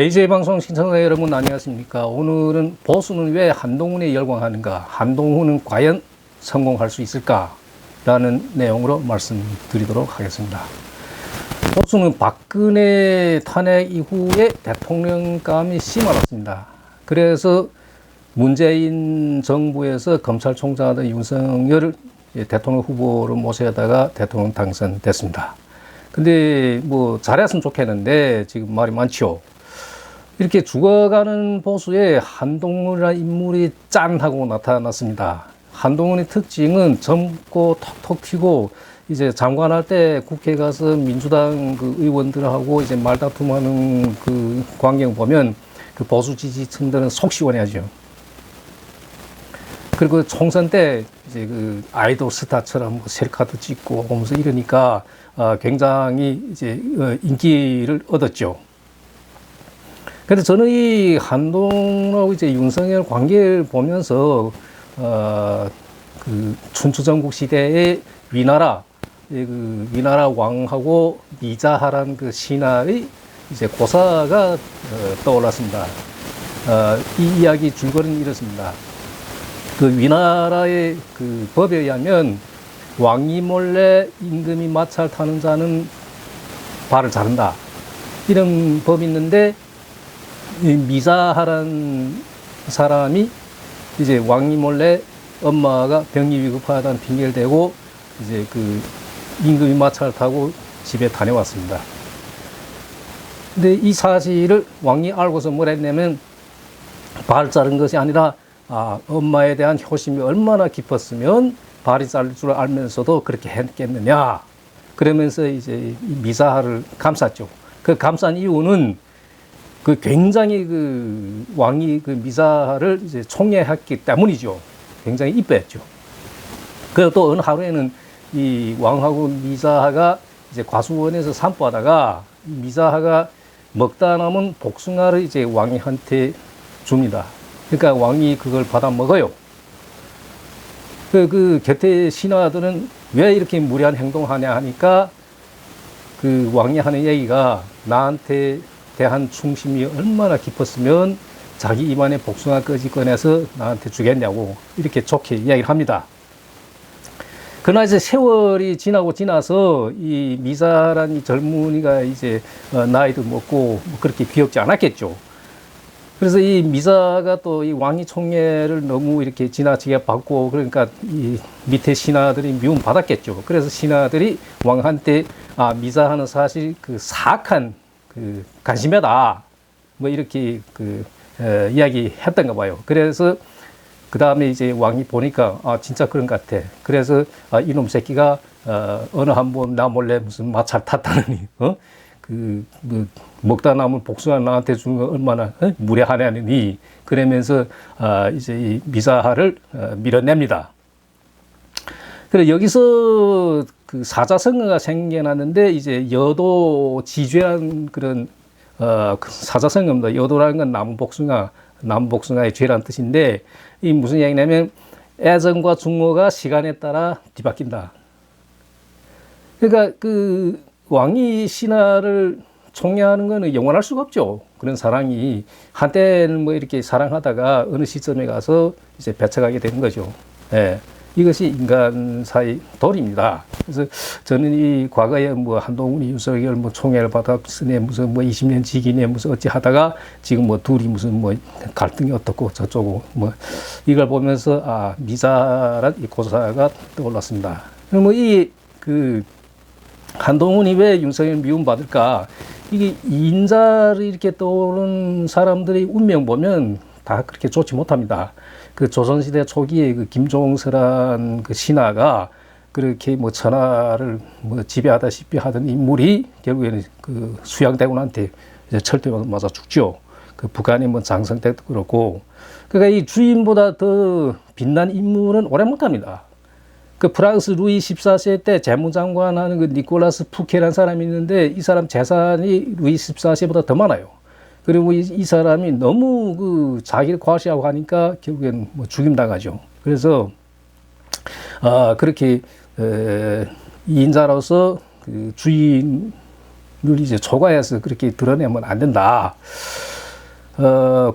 AJ방송 시청자 여러분 안녕하십니까. 오늘은 보수는 왜 한동훈에 열광하는가, 한동훈은 과연 성공할 수 있을까 라는 내용으로 말씀드리도록 하겠습니다. 보수는 박근혜 탄핵 이후에 대통령감이 심화됐습니다. 그래서 문재인 정부에서 검찰총장하던 윤석열을 대통령 후보로 모셔다가 대통령 당선됐습니다. 근데 뭐 잘했으면 좋겠는데 지금 말이 많죠. 이렇게 죽어가는 보수에 한동훈이라는 인물이 짠 하고 나타났습니다. 한동훈의 특징은 젊고 톡톡 튀고 이제 장관할 때 국회에 가서 민주당 그 의원들하고 이제 말다툼하는 그 광경 보면 그 보수 지지층들은 속 시원해하죠. 그리고 총선 때 이제 그 아이돌 스타처럼 뭐 셀카도 찍고 하면서 이러니까 굉장히 이제 인기를 얻었죠. 근데 저는 이 한동훈하고 이제 윤석열 관계를 보면서 그 춘추전국 시대의 위나라 왕하고 미자하란 그 신하의 이제 고사가 떠올랐습니다. 이 이야기 줄거리는 이렇습니다. 그 위나라의 그 법에 의하면 왕이 몰래 임금이 마차를 타는 자는 발을 자른다, 이런 법이 있는데, 미자하란 사람이 이제 왕이 몰래 엄마가 병이 위급하다는 핑계를 대고 이제 그 임금이 마차를 타고 집에 다녀왔습니다. 근데 이 사실을 왕이 알고서 뭘 했냐면, 발 자른 것이 아니라 엄마에 대한 효심이 얼마나 깊었으면 발이 자를 줄 알면서도 그렇게 했겠느냐, 그러면서 이제 미자하를 감쌌죠. 그 감싼 이유는 그 굉장히 그 왕이 그 미자하를 이제 총애했기 때문이죠. 굉장히 이뻐했죠. 그리고 또 어느 하루에는 이 왕하고 미자하가 이제 과수원에서 산보하다가 미자하가 먹다 남은 복숭아를 이제 왕한테 줍니다. 그러니까 왕이 그걸 받아 먹어요. 그 곁에 신하들은 왜 이렇게 무례한 행동하냐 하니까 그 왕이 하는 얘기가, 나한테 대한 충심이 얼마나 깊었으면 자기 입안에 복숭아 끄지 꺼내서 나한테 주겠냐고 이렇게 좋게 이야기를 합니다. 그러나 이제 세월이 지나서 이 미자란 이 젊은이가 이제 나이도 먹고 그렇게 귀엽지 않았겠죠. 그래서 이 미자가 또 이 왕이 총애를 너무 이렇게 지나치게 받고, 그러니까 이 밑에 신하들이 미움 받았겠죠. 그래서 신하들이 왕한테 미자하는 사실 그 사악한 그 간심해다, 뭐 이렇게 그 이야기했던가 봐요. 그래서 그 다음에 이제 왕이 보니까 진짜 그런 것 같아. 그래서 이놈 새끼가 어느 한번 나 몰래 무슨 마차를 탔다느니 뭐 먹다 남은 복숭아 나한테 준 거 얼마나 무례하냐니, 그러면서 이제 이 미자하를 밀어냅니다. 그래 여기서 그 사자성어가 생겨났는데, 이제 여도 지죄라는 그런 그 사자성어입니다. 여도라는 건 나무복숭아의 죄라는 뜻인데, 이 무슨 얘기냐면 애정과 중어가 시간에 따라 뒤바뀐다. 그러니까 그 왕이 신하를 총애하는 거는 영원할 수가 없죠. 그런 사랑이 한때는 뭐 이렇게 사랑하다가 어느 시점에 가서 이제 배쳐가게 되는 거죠. 예. 이것이 인간사의 도리입니다. 그래서 저는 이 과거에 뭐 한동훈이 윤석열 뭐 총애를 받았으니 무슨 뭐 20년 지기네 무슨 어찌 하다가 지금 뭐 둘이 무슨 뭐 갈등이 어떻고 저쩌고 뭐 이걸 보면서 미자란 이 고사가 떠올랐습니다. 뭐 이 그 한동훈이 왜 윤석열 미움 받을까? 이게 인자를 이렇게 떠오르는 사람들의 운명 보면 다 그렇게 좋지 못합니다. 그 조선시대 초기에 그 김종서란 그 신하가 그렇게 뭐 천하를 뭐 지배하다시피 하던 인물이 결국에는 그 수양대군한테 이제 철퇴 맞아 죽죠. 그 북한의 뭐 장성택도 그렇고. 그러니까 이 주인보다 더 빛난 인물은 오래 못합니다. 그 프랑스 루이 14세 때 재무장관 하는 그 니콜라스 푸케라는 사람이 있는데, 이 사람 재산이 루이 14세보다 더 많아요. 그리고 이 사람이 너무 그 자기를 과시하고 하니까 결국엔 뭐 죽임당하죠. 그래서 그렇게 인자로서 그 주인을 이제 초과해서 그렇게 드러내면 안 된다.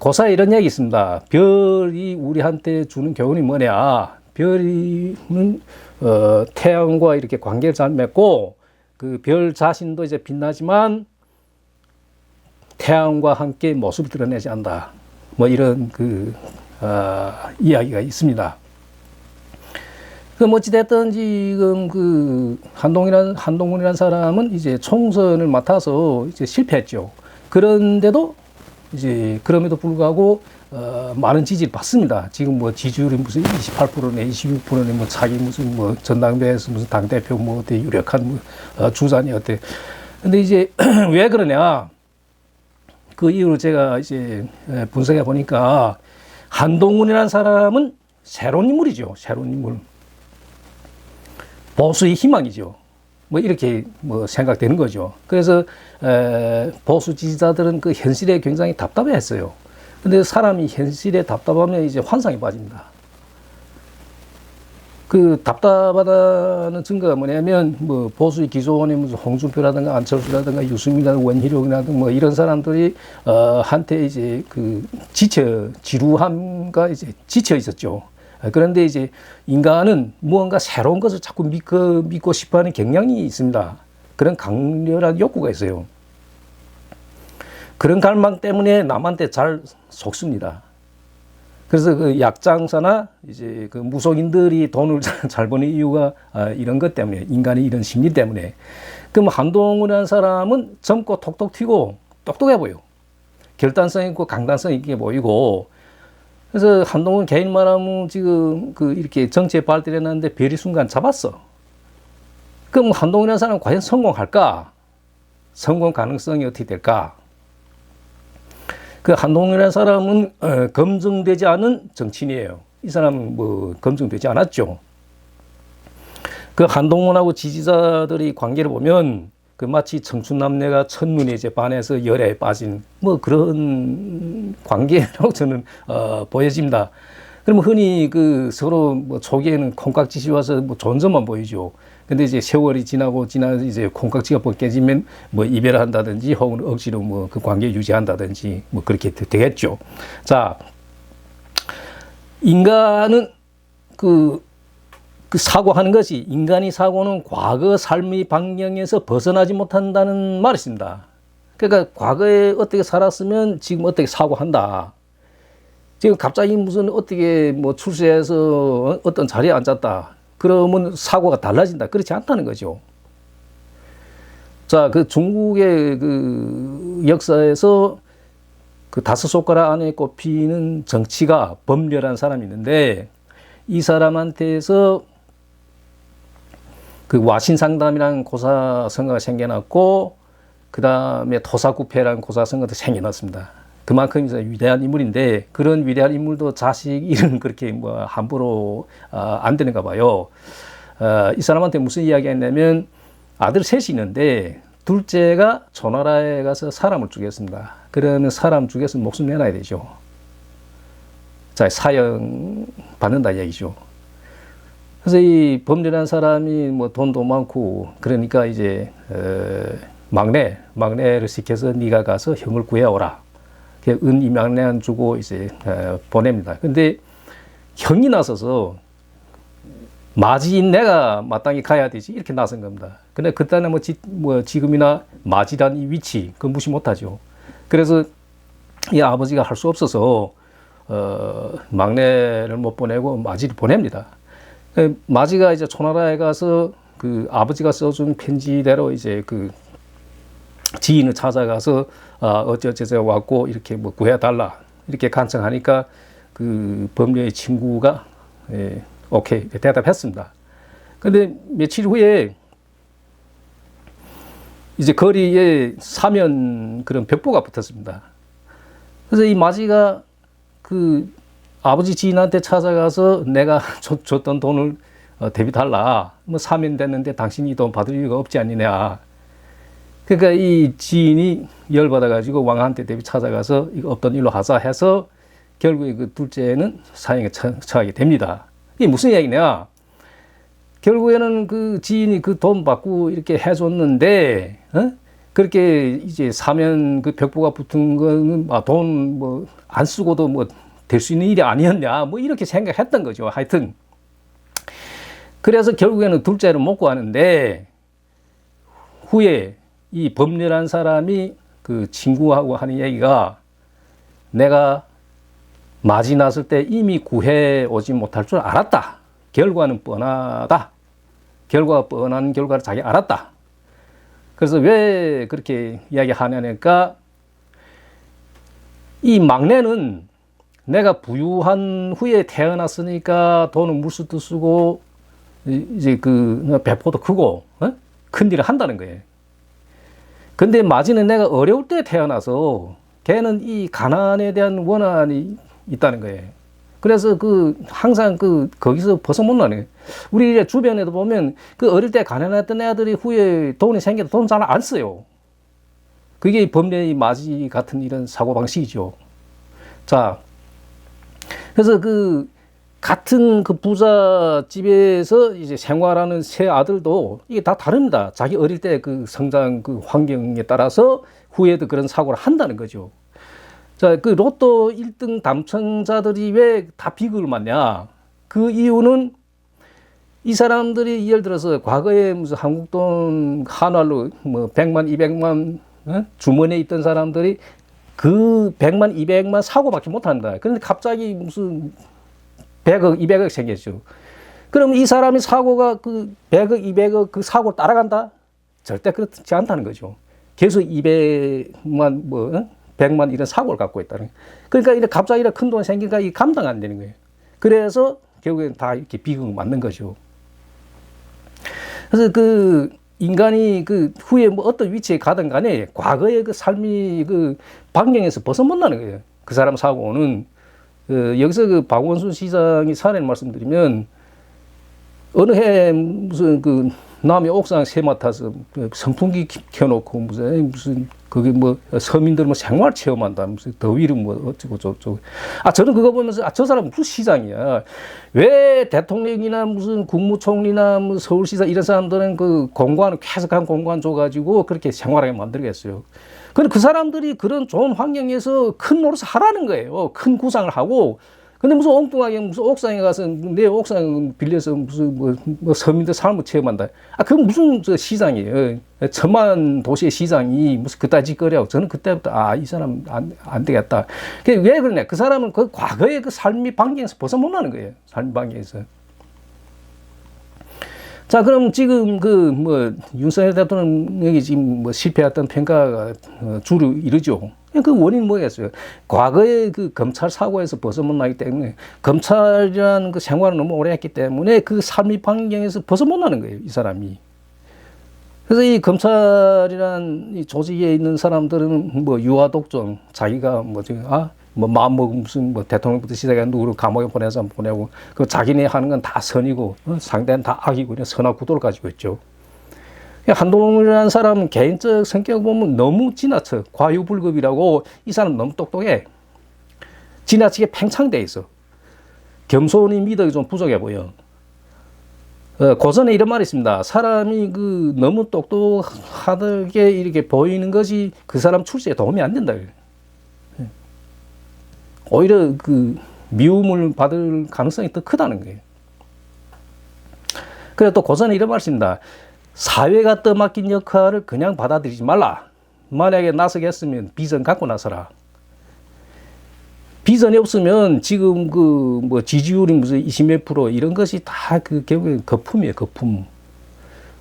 고사에 이런 얘기 있습니다. 별이 우리한테 주는 교훈이 뭐냐. 별이는, 태양과 이렇게 관계를 잘 맺고, 그 별 자신도 이제 빛나지만, 태양과 함께 모습을 드러내지 않는다. 뭐 이런 이야기가 있습니다. 어찌됐든 지금 한동훈이라는 사람은 이제 총선을 맡아서 이제 실패했죠. 그런데도 이제 그럼에도 불구하고 많은 지지를 받습니다. 지금 뭐 지지율이 무슨 28%네, 26%네, 뭐 자기 무슨 뭐 전당대회에서 무슨 당대표 뭐 어때 유력한 주자니 어때. 근데 이제 왜 그러냐. 그 이유를 제가 이제 분석해 보니까 한동훈이라는 사람은 새로운 인물이죠. 새로운 인물. 보수의 희망이죠. 뭐 이렇게 뭐 생각되는 거죠. 그래서 보수 지지자들은 그 현실에 굉장히 답답해했어요. 근데 사람이 현실에 답답하면 이제 환상에 빠집니다. 그 답답하다는 증거가 뭐냐면 뭐 보수의 기존의 무슨 홍준표라든가 안철수라든가 유승민이라든가 원희룡이라든가 뭐 이런 사람들이 한테 이제 그 지루함과 이제 지쳐 있었죠. 그런데 이제 인간은 무언가 새로운 것을 자꾸 믿고 싶어 하는 경향이 있습니다. 그런 강렬한 욕구가 있어요. 그런 갈망 때문에 남한테 잘 속습니다. 그래서 그 약장사나 이제 그 무속인들이 돈을 잘 버는 이유가 이런 것 때문에, 인간의 이런 심리 때문에. 그럼 한동훈이라는 사람은 젊고 톡톡 튀고 똑똑해 보여. 결단성 있고 강단성 있게 보이고. 그래서 한동훈 개인 말하면 지금 그 이렇게 정치에 발달해 놨는데 별이 순간 잡았어. 그럼 한동훈이라는 사람은 과연 성공할까? 성공 가능성이 어떻게 될까? 그 한동훈이라는 사람은 검증되지 않은 정치인이에요. 이 사람은 뭐 검증되지 않았죠. 그 한동훈하고 지지자들의 관계를 보면 그 마치 청춘남녀가 첫눈에 이제 반해서 열에 빠진 뭐 그런 관계라고 저는 보여집니다. 그러면 흔히 그 서로 뭐 초기에는 콩깍지 씌워서 뭐 좋은 점만 보이죠. 근데 이제 세월이 지나고 이제 콩깍지가 벗겨지면 뭐 이별을 한다든지 혹은 억지로 뭐 그 관계 유지한다든지 뭐 그렇게 되겠죠. 자, 인간은 그 사고하는 것이, 인간이 사고는 과거 삶의 방향에서 벗어나지 못한다는 말이 있습니다. 그러니까 과거에 어떻게 살았으면 지금 어떻게 사고한다. 지금 갑자기 무슨 어떻게 뭐 출세해서 어떤 자리에 앉았다. 그러면 사고가 달라진다. 그렇지 않다는 거죠. 자, 그 중국의 그 역사에서 그 다섯 손가락 안에 꼽히는 정치가 범렬한 사람이 있는데, 이 사람한테서 그 와신상담이라는 고사성어가 생겨났고, 그 다음에 토사구패라는 고사성어도 생겨났습니다. 그만큼 이제 위대한 인물인데, 그런 위대한 인물도 자식 이름 그렇게 뭐 함부로 안 되는가 봐요. 이 사람한테 무슨 이야기 했냐면, 아들 셋이 있는데 둘째가 조나라에 가서 사람을 죽였습니다. 그러면 사람 죽여서 목숨 내놔야 되죠. 자, 사형 받는다 얘기죠. 그래서 이 범죄한 사람이 뭐 돈도 많고 그러니까 이제 막내를 시켜서 네가 가서 형을 구해오라. 은 200냥 주고 이제 보냅니다. 근데 형이 나서서 마지인 내가 마땅히 가야 되지 이렇게 나선 겁니다. 근데 그때는 뭐 지금이나 마지란 이 위치 그 무시 못하죠. 그래서 이 아버지가 할 수 없어서 막내를 못 보내고 마지를 보냅니다. 마지가 이제 초나라에 가서 그 아버지가 써준 편지대로 이제 그 지인을 찾아가서 어쩌저쩌 왔고 이렇게 뭐 구해달라 이렇게 간청하니까 그 범죄의 친구가 오케이 대답했습니다. 근데 며칠 후에 이제 거리에 사면 그런 벽보가 붙었습니다. 그래서 이 마지가 그 아버지 지인한테 찾아가서 내가 줬던 돈을 대비 달라. 뭐 사면 됐는데 당신이 이 돈 받을 이유가 없지 않느냐. 그러니까 이 지인이 열받아가지고 왕한테 대비 찾아가서 이거 없던 일로 하자 해서 결국에 그 둘째는 사형에 처하게 됩니다. 이게 무슨 얘기냐? 결국에는 그 지인이 그 돈 받고 이렇게 해줬는데, 그렇게 이제 사면 그 벽보가 붙은 거는 돈 뭐 안 쓰고도 뭐 될 수 있는 일이 아니었냐 뭐 이렇게 생각했던 거죠. 하여튼 그래서 결국에는 둘째를 못 구하는데 후에 이 법렬한 사람이 그 친구하고 하는 얘기가 내가 맞이 났을 때 이미 구해 오지 못할 줄 알았다. 결과는 뻔하다. 결과가 뻔한 결과를 자기 알았다. 그래서 왜 그렇게 이야기하냐니까 이 막내는 내가 부유한 후에 태어났으니까 돈은 물수도 쓰고 이제 그 배포도 크고 큰 일을 한다는 거예요. 근데 마지는 내가 어려울 때 태어나서 걔는 이 가난에 대한 원한이 있다는 거예요. 그래서 그 항상 거기서 벗어 못 나네. 우리 주변에도 보면 그 어릴 때 가난했던 애들이 후에 돈이 생겨도 돈 잘 안 써요. 그게 범죄의 맞이 같은 이런 사고방식이죠. 자, 그래서 그 같은 그 부잣집에서 이제 생활하는 세 아들도 이게 다 다릅니다. 자기 어릴 때 그 성장 그 환경에 따라서 후에도 그런 사고를 한다는 거죠. 자, 그 로또 1등 당첨자들이 왜 다 비극을 맞냐? 그 이유는 이 사람들이 예를 들어서 과거에 무슨 한국 돈 한화로 뭐 100만, 200만 주머니에 있던 사람들이 그 100만, 200만 사고밖에 못 한다. 그런데 갑자기 무슨 100억, 200억 생겼죠. 그럼 이 사람이 사고가 그 100억, 200억 그 사고를 따라간다? 절대 그렇지 않다는 거죠. 계속 200만, 뭐, 100만 이런 사고를 갖고 있다는 거예요. 그러니까 이렇게 갑자기 이렇게 큰 돈이 생기니까 이 감당 안 되는 거예요. 그래서 결국엔 다 이렇게 비극을 맞는 거죠. 그래서 그 인간이 그 후에 뭐 어떤 위치에 가든 간에 과거의 그 삶이 그 반경에서 벗어나는 거예요. 그 사람 사고는 여기서 그 박원순 시장이 사례를 말씀드리면 어느 해 무슨 그 남의 옥상 새 맡아서 선풍기 켜놓고 무슨 그게 뭐 서민들 뭐 생활 체험한다 무슨 더위를 뭐 어쩌고 저쩌고 저는 그거 보면서 저 사람 무슨 시장이야 왜 대통령이나 무슨 국무총리나 뭐 서울시장 이런 사람들은 그 공간 쾌적한 공간 줘가지고 그렇게 생활하게 만들겠어요. 근데 그 사람들이 그런 좋은 환경에서 큰 노릇을 하라는 거예요. 큰 구상을 하고. 근데 무슨 엉뚱하게 무슨 옥상에 가서 내 옥상 빌려서 무슨 뭐 서민들 삶을 체험한다. 그건 무슨 저 시장이에요. 천만 도시의 시장이 무슨 그따 짓거리하고 저는 그때부터 이 사람 안 되겠다. 왜 그러냐. 그 사람은 그 과거의 그 삶의 반경에서 벗어 못 나는 거예요. 삶의 반경에서. 자, 그럼 지금 윤석열 대통령이 지금 뭐 실패했던 평가가 주로 이르죠. 그 원인은 뭐겠어요? 과거의 그 검찰 사고에서 벗어나기 때문에 검찰이라는 그 생활을 너무 오래 했기 때문에 그 삶의 반경에서 벗어나는 거예요, 이 사람이. 그래서 이 검찰이라는 이 조직에 있는 사람들은 뭐 유아독존, 자기가 뭐 마음먹은 무슨 뭐 대통령부터 시작해 누구를 감옥에 보내서 보내고 그 자기네 하는 건 다 선이고 상대는 다 악이고 그냥 선악 구도를 가지고 있죠. 한동훈이라는 사람은 개인적 성격 보면 너무 지나쳐 과유불급이라고 이 사람 너무 똑똑해. 지나치게 팽창돼 있어. 겸손이 미덕이 좀 부족해 보여. 고전에 이런 말이 있습니다. 사람이 그 너무 똑똑하게 이렇게 보이는 것이 그 사람 출세에 도움이 안 된다. 오히려 그 미움을 받을 가능성이 더 크다는 거예요. 그래 또 고전에 이런 말이 있습니다. 사회가 떠맡긴 역할을 그냥 받아들이지 말라. 만약에 나서겠으면 비전 갖고 나서라. 비전이 없으면 지금 그 뭐 지지율이 무슨 20몇 프로 이런 것이 다 그 결국에 거품이에요, 거품.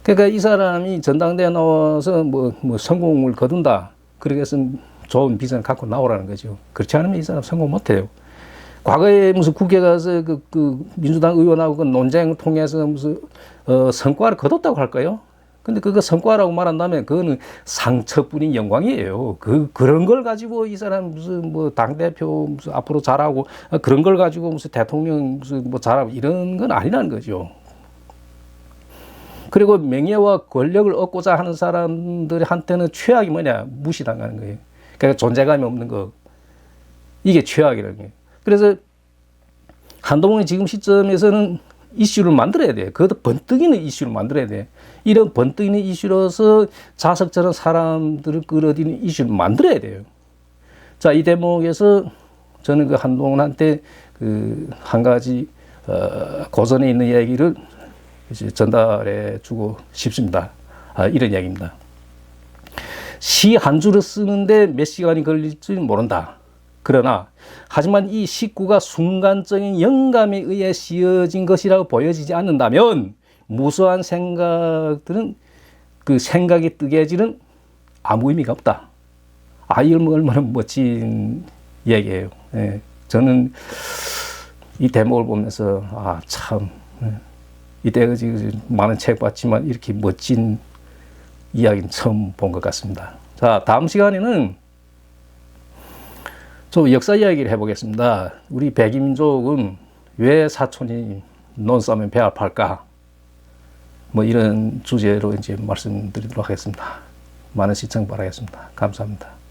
그러니까 이 사람이 전당대회 나와서 뭐 성공을 거둔다. 그렇게 해서 좋은 비전을 갖고 나오라는 거죠. 그렇지 않으면 이 사람 성공 못 해요. 과거에 무슨 국회 가서 그 민주당 의원하고 그 논쟁을 통해서 무슨 성과를 거뒀다고 할까요? 근데 그거 성과라고 말한다면 그거는 상처뿐인 영광이에요. 그런 걸 가지고 이 사람 무슨 뭐 당대표 무슨 앞으로 잘하고 그런 걸 가지고 무슨 대통령 무슨 뭐 잘하고 이런 건 아니라는 거죠. 그리고 명예와 권력을 얻고자 하는 사람들한테는 최악이 뭐냐? 무시당하는 거예요. 그러니까 존재감이 없는 거. 이게 최악이라는 거예요. 그래서 한동훈이 지금 시점에서는 이슈를 만들어야 돼. 그것도 번뜩이는 이슈를 만들어야 돼. 이런 번뜩이는 이슈로서 자석처럼 사람들을 끌어들이는 이슈를 만들어야 돼요. 자, 이 대목에서 저는 그 한동훈한테 그 한 가지 고전에 있는 얘기를 이제 전달해 주고 싶습니다. 이런 얘기입니다. 시 한 줄을 쓰는데 몇 시간이 걸릴지 모른다. 그러나 하지만 이 식구가 순간적인 영감에 의해 씌어진 것이라고 보여지지 않는다면 무수한 생각들은 그 생각이 뜨개질은 아무 의미가 없다. 이 얼마나 멋진 얘기예요. 예. 저는 이 대목을 보면서 참 이때 많은 책 봤지만 이렇게 멋진 이야기는 처음 본 것 같습니다. 자, 다음 시간에는 좀 역사 이야기를 해보겠습니다. 우리 백인민족은 왜 사촌이 논싸면 배 아파할까? 뭐 이런 주제로 이제 말씀드리도록 하겠습니다. 많은 시청 바라겠습니다. 감사합니다.